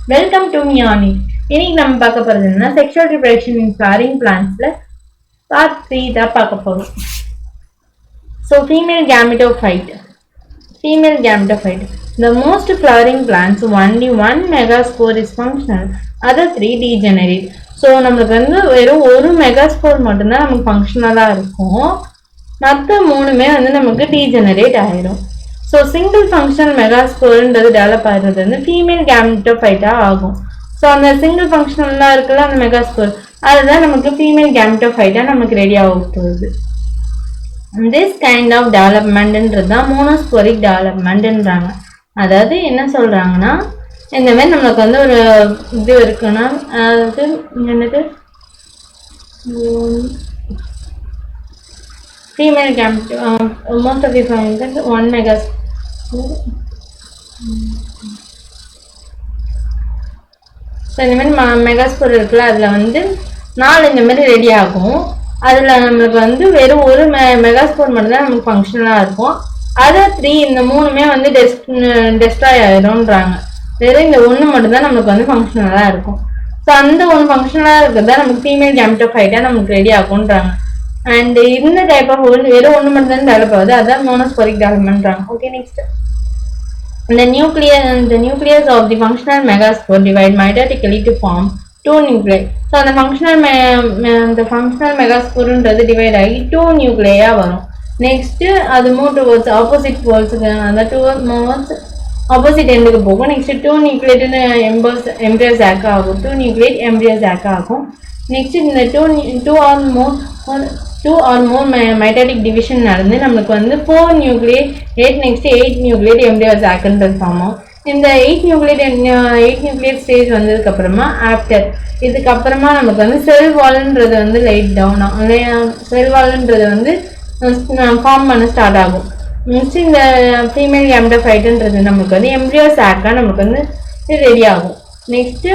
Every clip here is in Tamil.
Welcome to மியானி. இன்னைக்கு நம்ம பார்க்க போறது என்ன, செக்ஷுவல் ரிப்ரடக்ஷன் இன் ஃப்ளவரிங் பிளான்ட்ஸ்ல பார்ட் 3 தான் பார்க்க போறோம். So female gametophyte. Female gametophyte. The most flowering plants only one megaspore is functional. Other three degenerate. So நம்மளுக்கு வந்து வெறும் ஒரு மெகாஸ்போர் மட்டும்தான் நமக்கு ஃபங்க்ஷனலாக இருக்கும். மற்ற மூணுமே வந்து நமக்கு டீஜெனரேட் ஆயிடும். ஸோ சிங்கிள் ஃபங்க்ஷனல் மெகாஸ்போர்ன்றது டெவலப் ஆகிறது வந்து ஃபீமேல் கேமெட்டோஃபைட்டாக ஆகும். ஸோ அந்த சிங்கிள் ஃபங்க்ஷனலாக இருக்குல்ல அந்த மெகாஸ்போர், அதுதான் நமக்கு ஃபீமேல் கேமெட்டோஃபைட்டாக நமக்கு ரெடி ஆக போகுது. திஸ் கைண்ட் ஆஃப் டெவலப்மெண்ட்ன்றது தான் மோனோஸ்போரிக் டெவலப்மெண்ட்ன்றாங்க. அதாவது என்ன சொல்கிறாங்கன்னா, இந்த மாதிரி நம்மளுக்கு வந்து ஒரு இது இருக்குன்னா, அதாவது என்னது ஃபீமேல் கேமெட்டோ மோஸ்ட் ஆஃப் தி ஃபைண்ட் ஒன் மெகாஸ் ஸோ இந்த மாதிரி மெகாஸ்போர் இருக்குல்ல, அதில் வந்து 4 இந்த மாதிரி ரெடி ஆகும். அதில் நம்மளுக்கு வந்து வெறும் ஒரு மெகாஸ்போர் மட்டும்தான் நமக்கு ஃபங்க்ஷனலாக இருக்கும். அதர் 3 இந்த மூணுமே வந்து டெஸ்ட்ராய் ஆயிடும்ன்றாங்க. வெறும் இந்த ஒன்று மட்டும்தான் நமக்கு வந்து ஃபங்க்ஷனலாக இருக்கும். ஸோ அந்த ஒன்று ஃபங்க்ஷனலாக இருக்கிறதா நமக்கு ஃபீமேல் கேமெட்டோஃபைட்டாக நமக்கு ரெடி ஆகும்ன்றாங்க. அண்ட் இந்த டைப் ஆஃப் வெறும் ஒன்று மட்டும் தான் டெவலப் ஆகுது, அதான் மோனோஸ்போரிக் டெவலப்மெண்ட்றாங்க. Okay, next. The nucleus of the functional megaspore divide mitotically to form 2 nuclei. So the functional megaspore divide ஆகி 2 nuclei வரும். நெக்ஸ்ட் அது மூவ் டுவர்ட்ஸ் ஆப்போசிட் போல்ஸுக்கு, அந்த 2 மூவ்ஸ் ஆப்போசிட் எண்டுக்கு போகும். நெக்ஸ்ட் 2 நியூக்ளியேட் எம்ப்ரியோ சாக் ஆகும். 2 நியூக்ளியேட் எம்ப்ரியோ சாக் ஆகும். நெக்ஸ்ட் இந்த 2 ஆர் மோர் மைட்டாட்டிக் டிவிஷன் நடந்து நமக்கு வந்து 4 நியூக்ளியேட் நெக்ஸ்ட் 8 நியூக்ளியேட் எம்ப்ரியோ சாக்ன்றது ஃபார்ம் ஆகும். இந்த 8 நியூக்ளியேட் ஸ்டேஜ் வந்ததுக்கு அப்புறமா ஆஃப்டர் இதுக்கப்புறமா நமக்கு வந்து செல் வால்ன்றது வந்து லைட் டவுன் ஆகும். செல் வால்ன்றது வந்து ஃபார்ம் பண்ண ஸ்டார்ட் ஆகும். நெக்ஸ்ட் இந்த ஃபீமேல் கேமெட்டோஃபைட்ன்றது நமக்கு வந்து எம்ப்ரியோ சாக்காக நமக்கு வந்து ரெடி ஆகும். நெக்ஸ்ட்டு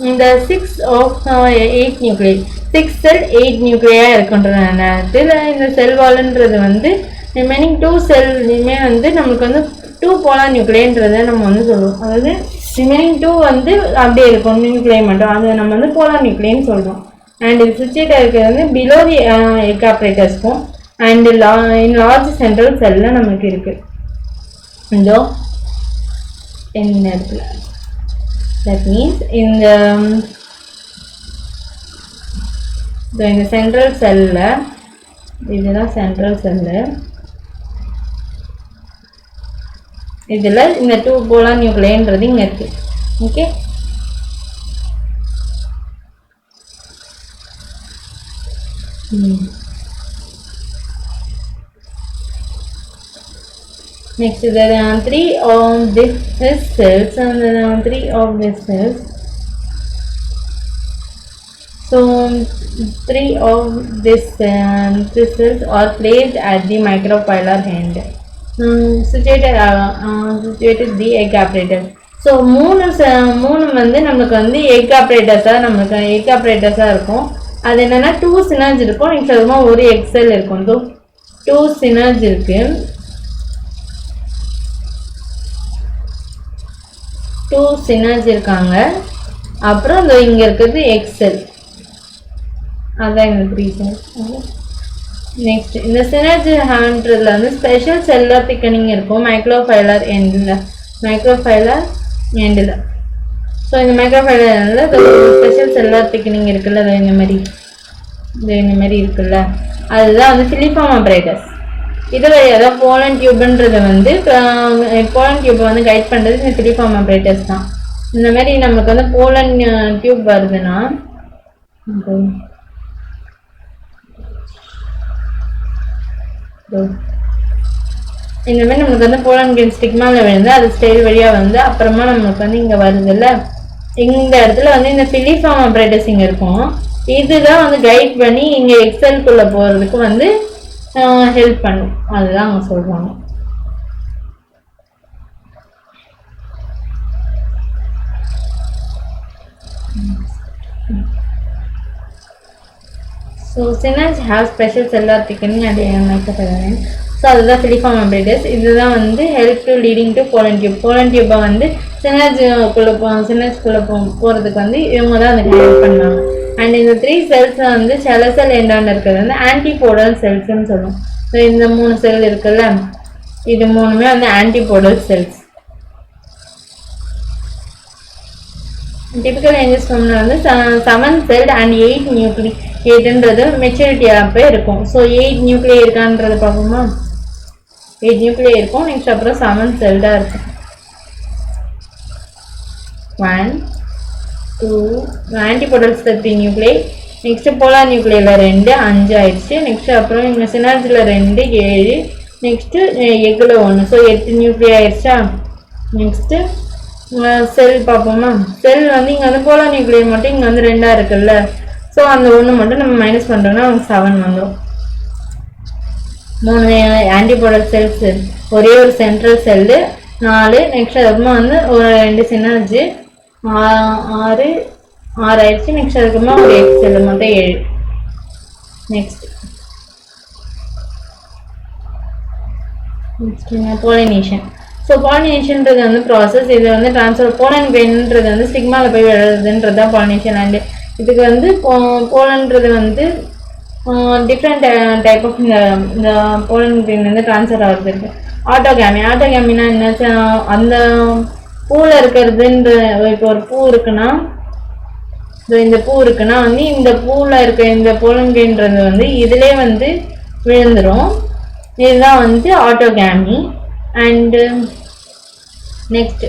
இந்த 6 of 8 நியூக்ளியேட் 6 செல் 8 நியூக்ளியாக இருக்குன்ற நேரத்தில் இந்த செல் வால்ன்றது வந்து ரிமைனிங் 2 செல்லுமே வந்து நம்மளுக்கு வந்து 2 போலார் நியூக்ளியன்றதை நம்ம வந்து சொல்லுவோம். அதாவது ரிமைனிங் 2 வந்து அப்படியே இருக்கும் நியூக்ளியை மட்டும், அதை நம்ம வந்து போலார் நியூக்ளியன்னு சொல்கிறோம். அண்ட் இது சுவிட்சேட்டாக இருக்கிறது வந்து பிலோ தி எக்காப்ரேட்டர்ஸ்க்கும் அண்ட் இன் லார்ஜ் சென்ட்ரல் செல்லில் நமக்கு இருக்குது. இந்த இடத்துல that means இந்த சென்ட்ரல் செல்ல, இதுதான் சென்ட்ரல் செல்லு, இதில் இந்த 2 போலார் நியூக்ளியன்றது இங்கே இருக்கு. Okay, next there are 3 of these cells and there are 3 of these cells. So 3 of these cells are placed at the microphylar end, situated the egg apparatus. So மூணு வந்து நமக்கு வந்து எக் ஆப்ரேட்டர்ஸாக இருக்கும். அது என்னென்னா 2 சினர்ஜ் இருக்கும். நெக்ஸ்ட் அதுமா ஒரு எக்ஸெல் இருக்கும். 2 சினர்ஜ் இருக்கு, 2 சினர்ஜ் இருக்காங்க. அப்புறம் இந்த இங்கே இருக்கிறது எக்ஸெல், அதான் இந்த 3 செல். நெக்ஸ்ட் இந்த சினர்ஜி ஹேண்ட்ரதில் வந்து ஸ்பெஷல் செல்லர் திக்கனிங் இருக்கும் மைக்ரோஃபைலர் எண்டில். ஸோ இந்த மைக்ரோஃபைலர் எண்டில் ஸ்பெஷல் செல்லர் திக்கனிங் இருக்குல்ல, அது இந்த மாதிரி இருக்குல்ல, அதுதான் வந்து ஃபிலிஃபார்ம் ஆப்ரேட்டர்ஸ். இதில் ஏதாவது போலன் டியூப்ன்றது வந்து போலன் டியூப்பை வந்து கைட் பண்ணுறது இந்த ஃபிலிஃபார்ம் ஆப்ரேட்டர்ஸ் தான். இந்த மாதிரி நமக்கு வந்து போலன் டியூப் வருதுன்னா இந்த மாதிரி நமக்கு வந்து போலன் கிரெயின் ஸ்டிக்மாவில் விழுந்து அது ஸ்டைல் வழியாக வந்து அப்புறமா நமக்கு வந்து இங்கே வருதுல்ல, இந்த இடத்துல வந்து இந்த ஃபிலிஃபார்ம் ஆப்ரேட்டர்ஸ் இங்கே இருக்கும். இதுதான் வந்து கைட் பண்ணி இங்கே எக்ஸெல்குள்ளே போகிறதுக்கு வந்து ஹெல்ப் பண்ணும், அதுதான் அவங்க சொல்கிறாங்க. So synergy have special cellular thickening and microfilaring. So அதுதான் ஃபிலிஃபார்ம் apparatus. இதுதான் வந்து help to leading to pollen tube. Pollen டியூப்பை வந்து சினர்ஜிக்குள்ளே போகிறதுக்கு வந்து இவங்க தான் அந்த ஹெல்ப் பண்ணாங்க. அண்ட் இந்த 3 செல்ஸ் வந்து செலசல் எண்டான இருக்கிறது வந்து ஆன்டிபோடல் செல்ஸ்ன்னு சொல்லுவோம். ஸோ இந்த 3 செல் இருக்குல்ல, இது 3மே வந்து ஆன்டிபோடல் செல்ஸ். டிபிக்கல் ஏஞ்சியோஸ்பர்ம்ல வந்து 7 செல்ட் அண்ட் 8 நியூக்ளி. 8ன்றது மெச்சூரிட்டி அப்போ இருக்கும். ஸோ 8 நியூக்ளியே இருக்கான்றது பார்ப்போமா? 8 நியூக்ளியே இருக்கும். நெக்ஸ்ட் அப்புறம் 7 செல்டாக இருக்கும். 1 2 ஆன்டிபோடல்ஸ் 3 நியூக்ளியை. நெக்ஸ்ட் போலார் நியூக்ளியில் 2 5 ஆயிடுச்சு. நெக்ஸ்ட் அப்புறம் இங்கே சினர்ஜியில் 2 7. நெக்ஸ்ட்டு எக்கில் 1. ஸோ 8 நியூக்ளியை ஆயிடுச்சா? நெக்ஸ்ட்டு செல் பார்ப்போமா? செல் வந்து இங்கே வந்து போலார் நியூக்ளியை மட்டும் இங்கே வந்து 2 இருக்குல்ல. ஸோ அந்த 1 மட்டும் நம்ம மைனஸ் பண்ணுறோம்னா நமக்கு 7 வந்துடும். 3 ஆன்டிபோடல் செல்ஸ், ஒரே ஒரு சென்ட்ரல் செல்லு 4. நெக்ஸ்ட் அதுக்கப்புறமா வந்து ஒரு 2 சினர்ஜி 6 ஆயிடுச்சு. நெக்ஸ்ட் அதுக்கப்புறமா ஒரு 8 செல்லு மட்டும் 7. Next pollination. ஸோ பாலினேஷன்றது வந்து ப்ராசஸ். இது வந்து ட்ரான்ஸ்ஃபர் போலன் கிரெயின்ன்றது வந்து ஸ்டிக்மாவில் போய் விழுறதுன்றது தான் பாலினேஷன். அண்டு இதுக்கு வந்து போலன்றது வந்து டிஃப்ரெண்ட் டைப் ஆஃப் இந்த போலன் கிரெயின் வந்து ட்ரான்ஸ்ஃபர் ஆகுது இருக்குது. ஆட்டோகேமி. ஆட்டோகேமினா என்னாச்சு, அந்த பூவில் இருக்கிறதுன்ற இப்போ ஒரு பூ இருக்குன்னா, இந்த பூ இருக்குன்னா வந்து இந்த பூவில் இருக்க இந்த போலன் கிரெயின்றது வந்து இதிலே வந்து விழுந்துடும். இதுதான் வந்து ஆட்டோகேமி. அண்டு நெக்ஸ்ட்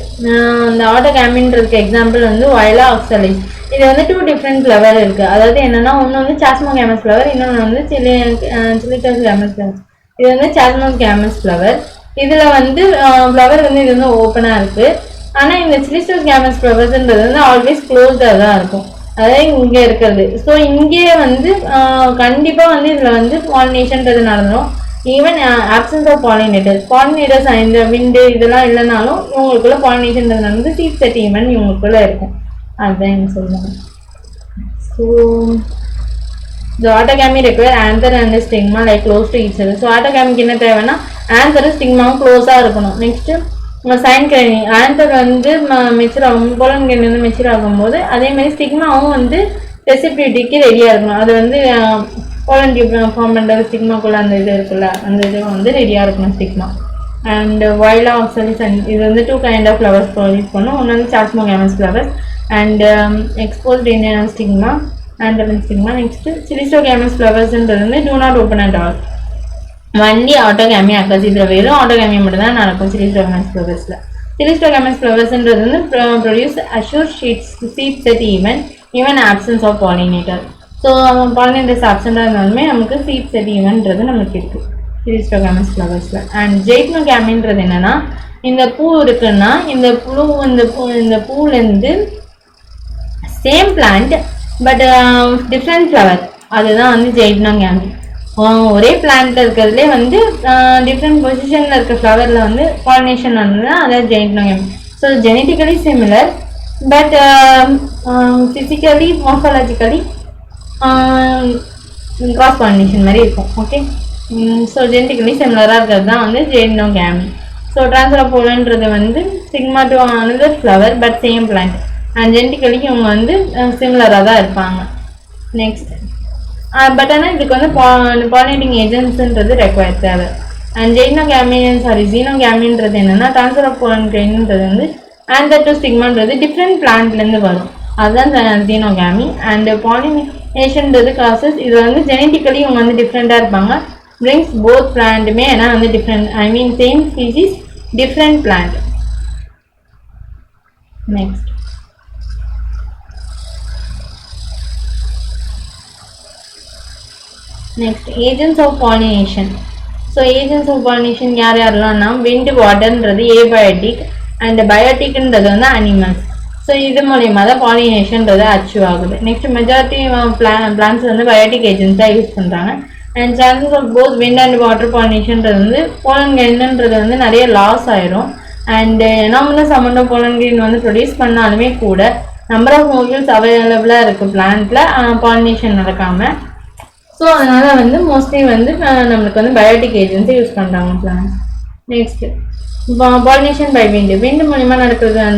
இந்த ஆட்டோகேமின்றதுக்கு எக்ஸாம்பிள் வந்து வயலா ஆக்சலைஸ். இது வந்து 2 டிஃப்ரெண்ட் ஃப்ளவர் இருக்குது. அதாவது என்னென்னா, ஒன்று வந்து சாஸ்மோகேமஸ் ஃப்ளவர், இன்னொன்று வந்து சிலிட்டஸ் கேமஸ் ஃப்ளவர். இது வந்து சாஸ்மோகேமஸ் ஃப்ளவர். இதில் வந்து ஃப்ளவர் வந்து இது வந்து ஓப்பனாக இருக்குது. ஆனால் இந்த சிலிட்டஸ் கேமஸ் ஃப்ளவர்ஸ்ன்றது வந்து ஆல்வேஸ் க்ளோஸ்டாக தான் இருக்கும். அதாவது இங்கே இருக்கிறது. ஸோ இங்கே வந்து கண்டிப்பாக வந்து இதில் வந்து பாலினேஷன்றது நடந்துடும். Even absence of pollinators. Pollinators இந்த விண்டு இதெல்லாம் இல்லைனாலும் இவங்களுக்குள்ள பாலினேஷன்றது நடந்து சீட் செட்டில்மெண்ட் இவங்களுக்குள்ள இருக்கும். அதுதான் சொல்லுவாங்க. So the autogamy require anther and stigma like close to each other. So ஆட்டோகேமிக்கு என்ன தேவைன்னா ஆன்சரும் ஸ்டிக்மாவும் க்ளோஸாக இருக்கணும். நெக்ஸ்ட்டு சைன் கிரைனி. ஆன்சர் வந்து மெச்சூர் ஆகும், போலன் கிரைனி வந்து மெச்சூர் ஆகும்போது அதேமாதிரி ஸ்டிக்மாவும் வந்து ரெசிபிலிட்டிக்கு ரெடியாக இருக்கணும். அது வந்து போலன் டியூப் ஃபார்ம் பண்ணுறது ஸ்டிக்மாக்குள்ளே அந்த இது இருக்குல்ல, அந்த இது வந்து ரெடியாக இருக்கணும் ஸ்டிக்மா. அண்ட் வயலா ஆக்சலிஸ். அண்ட் இது வந்து 2 கைண்ட் ஆஃப் ஃப்ளவர்ஸ் ப்ரொடியூஸ் பண்ணும். ஒன்று வந்து chasmogamous flowers and exposed in stigma and stigma. Next cleistogamous ஃப்ளவர்ஸ்ன்றது வந்து do not open at all. Only autogamy occurs. இதில் வெறும் ஆட்டோகேமி மட்டும் தான் நடக்கும் சிலிஸ்டோகேமஸ் ஃப்ளவர்ஸில். சிலிஸ்டோகேமஸ் ஃப்ளவர்ஸ்ன்றது வந்து produce assured seed set even absence of pollinator. So pollinators ஆப்சண்டாக இருந்தாலுமே நமக்கு சீட் செட் ஈவன்றது நமக்கு இருக்குது சிலிஸ்டோகேமஸ் ஃப்ளவர்ஸில். அண்ட் ஜெய்ட்னோகேமின்றது என்னென்னா, இந்த பூ இருக்குன்னா இந்த பூலேருந்து same plant but different flower, அதுதான் வந்து ஜெய்ட்னோகேமி. ஒரே பிளான்ட் இருக்கிறதுலே வந்து டிஃப்ரெண்ட் பொசிஷனில் இருக்க ஃப்ளவரில் வந்து பாலினேஷன் வந்ததுன்னா அதாவது geitonogamy. So genetically similar but physically morphologically cross pollination மாதிரி இருக்கும். ஓகே. ஸோ ஜெனட்டிக்கலி சிமிலராக இருக்கிறது தான் வந்து ஜெய்ட்னோகேமி. ஸோ ட்ரான்ஸ்ஃபர் ஆஃப் போலன்றது வந்து stigma to another flower but same plant and genetically இவங்க வந்து சிமிலராக தான் இருப்பாங்க. நெக்ஸ்ட் பட் ஆனால் இதுக்கு வந்து பாலினேட்டிங் ஏஜென்ட்ஸ்ன்றது ரெக்வயர் தேவை. அண்ட் ஜீனோகேமின்றது என்னென்னா ட்ரான்ஸ்ஃபர் ஆஃப் போலன் கிரெயின்ன்றது வந்து ஆன்தர் டு ஸ்டிக்மான்றது டிஃப்ரெண்ட் பிளான்ட்லேருந்து வரும், அதுதான் ஜீனோகேமி. And பாலினேஷன்றது process. இது வந்து ஜெனட்டிக்கலி இவங்க வந்து டிஃப்ரெண்ட்டாக இருப்பாங்க. பிரிங்ஸ் போத் பிளான்ட்டுமே ஏன்னா வந்து different, I mean same species different plant. Next agents of pollination. So agents of pollination யாரெல்லாம்னா விண்ட், வாட்டர்ன்றது ஏபயோட்டிக் அண்ட் பயோட்டிக்ன்றது வந்து அனிமல்ஸ். ஸோ இது மூலயமா தான் பாலினேஷன்றது அச்சீவ் ஆகுது. நெக்ஸ்ட் மெஜாரிட்டி பிளான்ஸ் வந்து பயோட்டிக் ஏஜென்ட்ஸாக யூஸ் பண்ணுறாங்க. And chances of both wind and water பாலினேஷன்றது வந்து போலன் கிரெயின்ன்றது வந்து நிறைய லாஸ் ஆயிரும். And enormous amount of pollen grain வந்து ப்ரொடியூஸ் பண்ணாலுமே கூட நம்பர் ஆஃப் மோலிகுல்ஸ் அவைலபிளாக இருக்குது பிளான்ட்டில் பாலினேஷன் நடக்காமல். ஸோ அதனால வந்து மோஸ்ட்லி வந்து நம்மளுக்கு வந்து பயோட்டிக் ஏஜென்சி யூஸ் பண்ணுறாங்க பிளான்ஸ். நெக்ஸ்ட் பாலினேஷன் பை விண்டு. விண்டு மூலியமாக நடக்கிறது